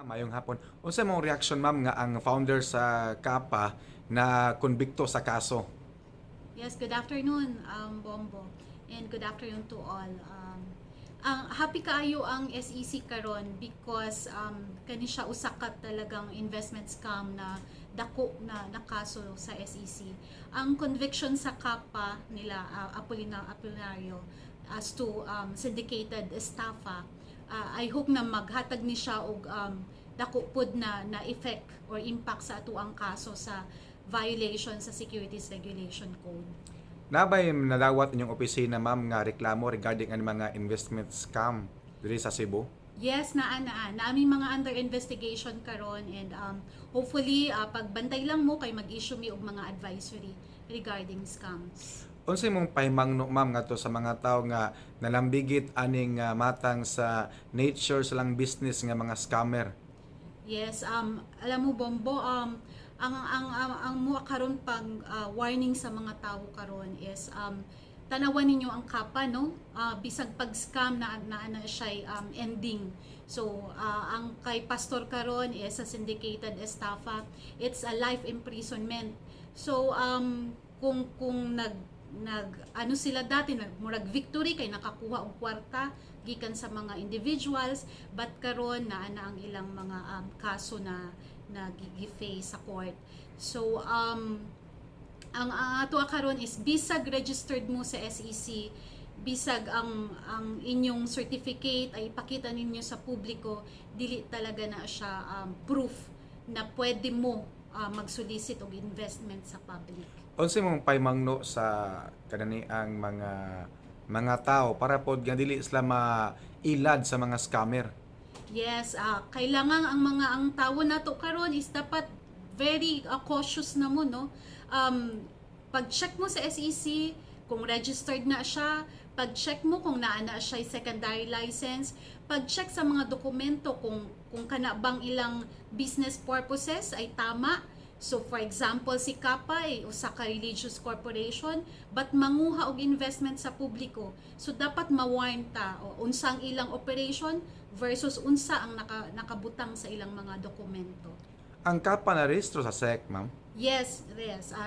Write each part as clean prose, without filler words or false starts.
Mayong hapon. Unsa mong reaction ma'am nga ang founder sa Kappa na konbikto sa kaso? Yes, good afternoon, Bombo. And good afternoon to all. Ang happy kaayo ang SEC karon because kani siya usa ka talagang investment scam na dako na nakaso sa SEC. Ang conviction sa Kappa nila Apolinario as to syndicated estafa, I hope na maghatag ni siya og dako pud na effect or impact sa atuang kaso sa violation sa Securities Regulation Code. Nabay nadawat inyong opisina ma'am nga reklamo regarding ang mga investment scam diri sa Cebu? Yes, naaming mga under investigation karon and hopefully pagbantay lang mo kay mag-issue mi og mga advisory regarding scams. Unsay mong pahimangno ma'am ngadto sa mga tawo nga nalambigit aning matang sa nature sa lang business nga mga scammer? Yes, alam mo Bombo, ang mo karon pang warning sa mga tao karon is tanawan ninyo ang Kappa, no? Bisag pag-scam na siya ending. So ang kay pastor karon is a syndicated estafa. It's a life imprisonment. So kung ano sila dati murag victory kay nakakuha og kwarta gikan sa mga individuals, but karon na ang ilang mga kaso na gi-face sa court. So ang ato karon is bisag registered mo sa SEC, bisag ang inyong certificate ay ipakita ninyo sa publiko, dili talaga na siya proof na pwede mo mag-solicit og investment sa public. Unsay mong pahimangno sa kanani ang mga tao para pod nga dili sila mailad sa mga scammer? Yes, kailangan ang tao nato karon is dapat very cautious na mo, no? Pag-check mo sa SEC kung registered na siya, pag-check mo kung naa na siya secondary license, pag-check sa mga dokumento kung kana bang ilang business purposes ay tama. So for example, si Kappa ay usa ka religious corporation but manguha og investment sa publiko. So dapat ma-warn ta o unsa ang ilang operation versus unsa ang nakabutang sa ilang mga dokumento. Ang Kappa na rehistro sa SEC ma'am? Yes.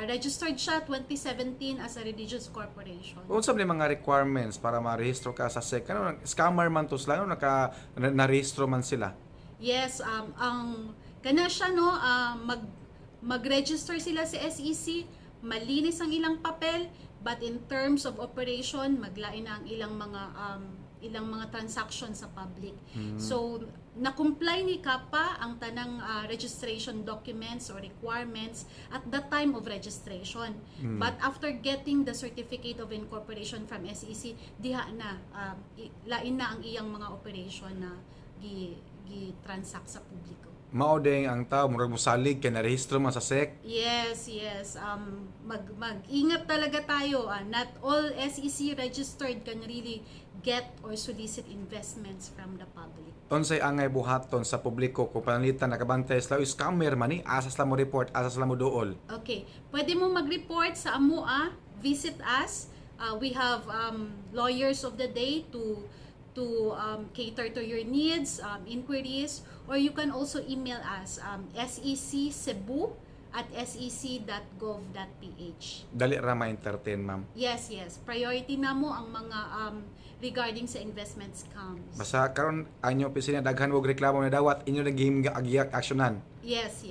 Registered siya 2017 as a religious corporation. Unsa man mga requirements para ma-rehistro ka sa SEC? Ano scammer man to sila no na-rehistro man sila? Yes, ang kana siya, no, mag-register sila sa SEC, malinis ang ilang papel, but in terms of operation, maglain na ang ilang mga transaction sa public. So, na-comply ni Kappa ang tanang registration documents or requirements at the time of registration. But after getting the certificate of incorporation from SEC, diha na, lain na ang iyang mga operation na gi-transact sa publiko. Mao ding ang tao murag mosalig kay narehistro man sa SEC. Yes. Mag-ingat talaga tayo. Not all SEC registered can really get or solicit investments from the public. Unsay angay buhaton sa publiko kung panalitan nakabantay sila scammer man ni asas la mo report, asas la mo duol? Okay. Pwede mo mag-report sa AMUA. Visit us. We have lawyers of the day to cater to your needs, inquiries, or you can also email us seccebu@sec.gov.ph. Dali ra ma-entertain ma'am. Yes. Priority na mo ang mga regarding sa investment scams. Basta karon anyo opisina daghan og reklamo na dawat inyo nagihim agiyak aksyonan. Yes.